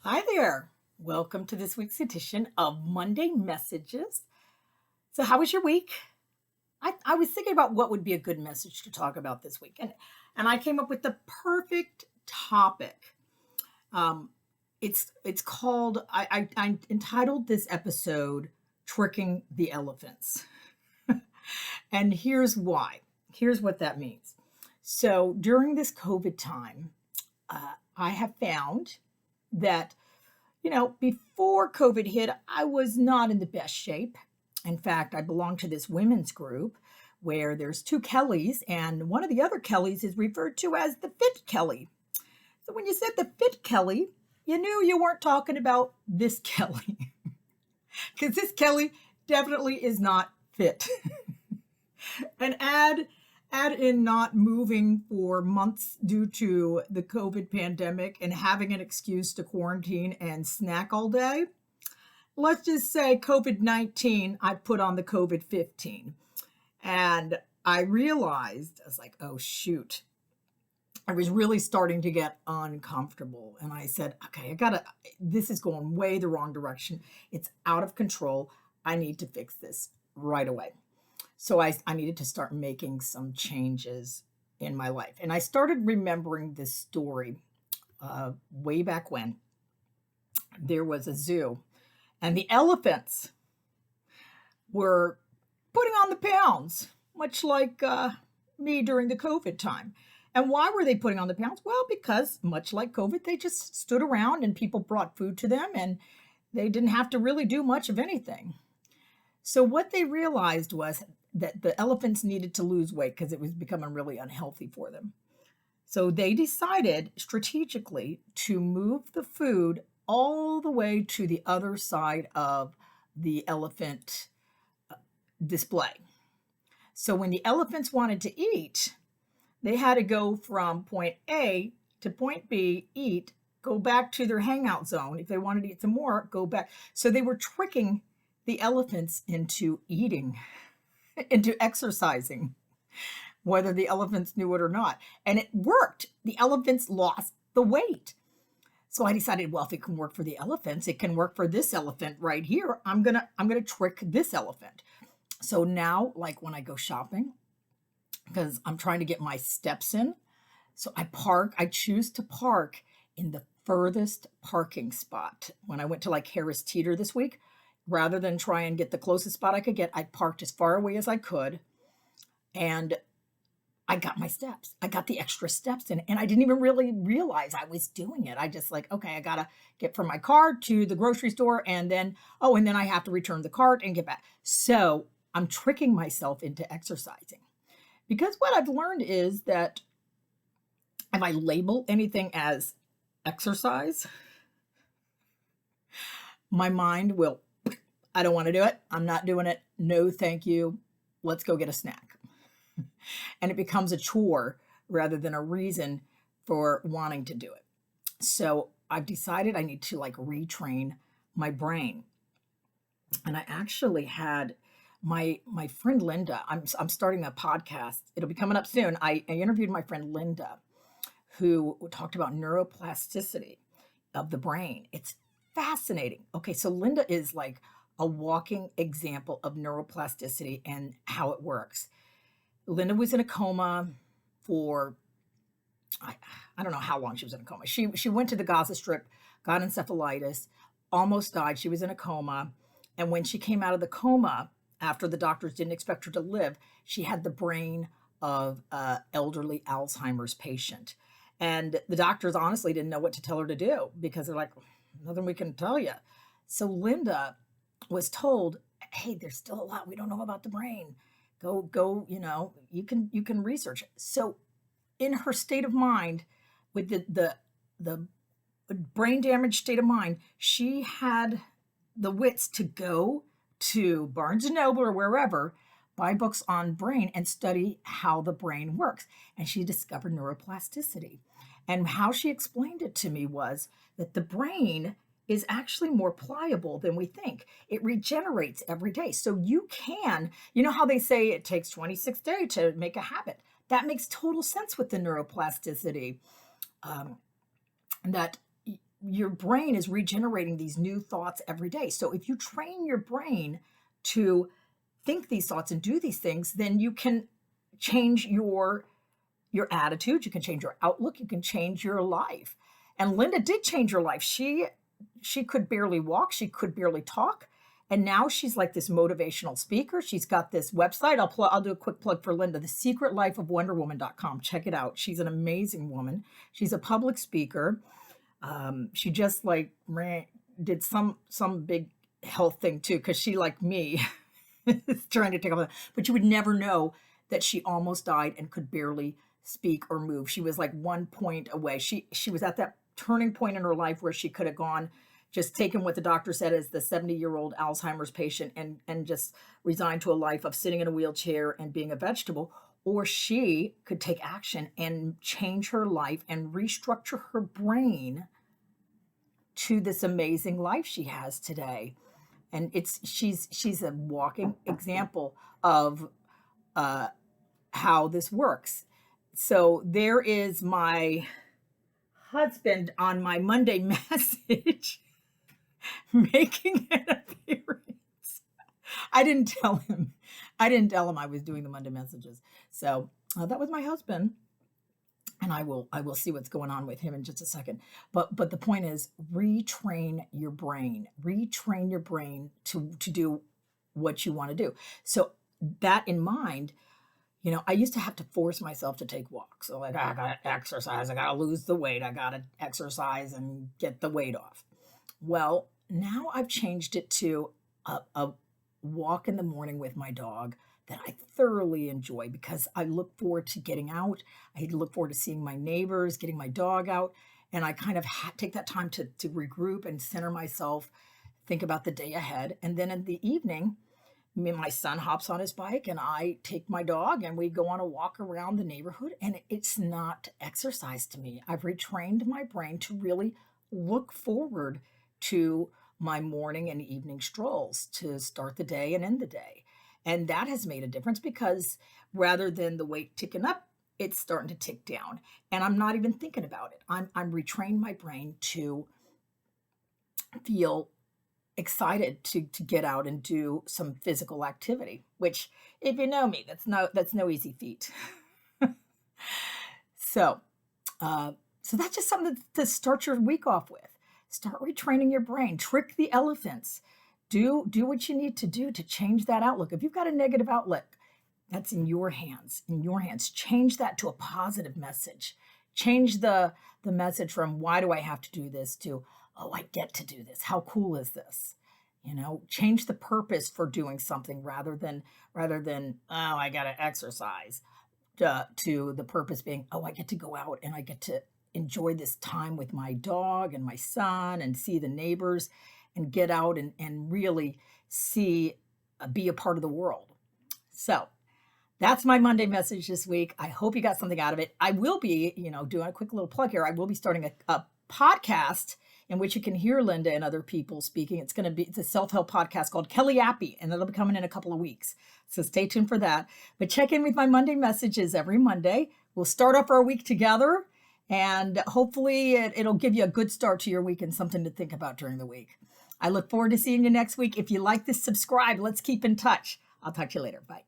Hi there. Welcome to this week's edition of Monday Messages. So, how was your week? I was thinking about what would be a good message to talk about this week, and I came up with the perfect topic. Um, it's called I entitled this episode "Tricking the Elephants," and here's why. Here's what that means. So, during this COVID time, I have found that before COVID hit, I was not in the best shape. In fact, I belong to this women's group where there's two Kellys, and one of the other Kellys is referred to as the Fit Kelly. So when you said the Fit Kelly, you knew you weren't talking about this Kelly, because this Kelly definitely is not fit. And add in not moving for months due to the COVID pandemic and having an excuse to quarantine and snack all day. Let's just say COVID-19, I put on the COVID-15. And I realized, I was like, oh, shoot. I was really starting to get uncomfortable. And I said, okay, this is going way the wrong direction. It's out of control. I need to fix this right away. So I needed to start making some changes in my life. And I started remembering this story way back when there was a zoo and the elephants were putting on the pounds, much like me during the COVID time. And why were they putting on the pounds? Well, because much like COVID, they just stood around and people brought food to them and they didn't have to really do much of anything. So what they realized was that the elephants needed to lose weight because it was becoming really unhealthy for them. So they decided strategically to move the food all the way to the other side of the elephant display. So when the elephants wanted to eat, they had to go from point A to point B, eat, go back to their hangout zone. If they wanted to eat some more, go back. So they were tricking the elephants into eating, into exercising, whether the elephants knew it or not. And it worked. The elephants lost the weight. So I decided, well, if it can work for the elephants, it can work for this elephant right here. I'm gonna trick this elephant. So now, like when I go shopping, because I'm trying to get my steps in, so I choose to park in the furthest parking spot. When I went to like Harris Teeter this week, rather than try and get the closest spot I could get, I parked as far away as I could. And I got my steps. I got the extra steps in, and I didn't even really realize I was doing it. I just like, okay, I gotta get from my car to the grocery store, and then I have to return the cart and get back. So I'm tricking myself into exercising because what I've learned is that if I label anything as exercise, my mind will, I don't want to do it. I'm not doing it. No, thank you. Let's go get a snack. And it becomes a chore rather than a reason for wanting to do it. So I've decided I need to like retrain my brain. And I actually had my friend Linda. I'm starting a podcast. It'll be coming up soon. I interviewed my friend Linda, who talked about neuroplasticity of the brain. It's fascinating. Okay, so Linda is like a walking example of neuroplasticity and how it works. Linda was in a coma for I don't know how long she was in a coma. She went to the Gaza Strip, got encephalitis, almost died. She was in a coma, and when she came out of the coma, after the doctors didn't expect her to live, she had the brain of an elderly Alzheimer's patient, and the doctors honestly didn't know what to tell her to do because they're like, nothing we can tell you. So Linda was told, hey, there's still a lot we don't know about the brain. Go, you can research it. So in her state of mind, with the brain damaged state of mind, she had the wits to go to Barnes and Noble or wherever, buy books on brain and study how the brain works. And she discovered neuroplasticity. And how she explained it to me was that the brain is actually more pliable than we think. It regenerates every day. So you know how they say it takes 26 days to make a habit? That makes total sense with the neuroplasticity. That your brain is regenerating these new thoughts every day. So if you train your brain to think these thoughts and do these things, then you can change your attitude, you can change your outlook, you can change your life. And Linda did change her life. She could barely walk, she could barely talk, and now she's like this motivational speaker. She's got this website. I'll do a quick plug for Linda, the secret life of wonderwoman.com. Check it out. She's an amazing woman. She's a public speaker. She just like did some big health thing too, because she, like me, is trying to take off, but you would never know that she almost died and could barely speak or move. She was like 1 point away. She was at that turning point in her life where she could have gone, just taken what the doctor said as the 70-year-old Alzheimer's patient and just resigned to a life of sitting in a wheelchair and being a vegetable. Or she could take action and change her life and restructure her brain to this amazing life she has today. And she's a walking example of how this works. So there is my husband on my Monday message making an appearance. I didn't tell him I was doing the Monday messages. So that was my husband, and I will see what's going on with him in just a second. But the point is, retrain your brain to do what you want to do. So that in mind, I used to have to force myself to take walks. So like, I got to exercise, I got to lose the weight, I got to exercise and get the weight off. Well, now I've changed it to a walk in the morning with my dog that I thoroughly enjoy, because I look forward to getting out. I look forward to seeing my neighbors, getting my dog out, and I kind of take that time to regroup and center myself, think about the day ahead. And then in the evening, my son hops on his bike and I take my dog and we go on a walk around the neighborhood, and it's not exercise to me. I've retrained my brain to really look forward to my morning and evening strolls to start the day and end the day. And that has made a difference, because rather than the weight ticking up, it's starting to tick down. And I'm not even thinking about it. I'm retraining my brain to feel excited to get out and do some physical activity, which, if you know me, that's no easy feat. So that's just something to start your week off with. Start retraining your brain. Trick the elephants. Do what you need to do to change that outlook. If you've got a negative outlook, that's in your hands. Change that to a positive message. Change the message from, why do I have to do this, to, oh, I get to do this. How cool is this? Change the purpose for doing something rather than, oh, I got to exercise, to the purpose being, oh, I get to go out and I get to enjoy this time with my dog and my son and see the neighbors and get out and really be a part of the world. So that's my Monday message this week. I hope you got something out of it. I will be, doing a quick little plug here. I will be starting a podcast in which you can hear Linda and other people speaking. It's a self-help podcast called Kelly Appy, and it'll be coming in a couple of weeks. So stay tuned for that. But check in with my Monday messages every Monday. We'll start off our week together, and hopefully it'll give you a good start to your week and something to think about during the week. I look forward to seeing you next week. If you like this, subscribe. Let's keep in touch. I'll talk to you later. Bye.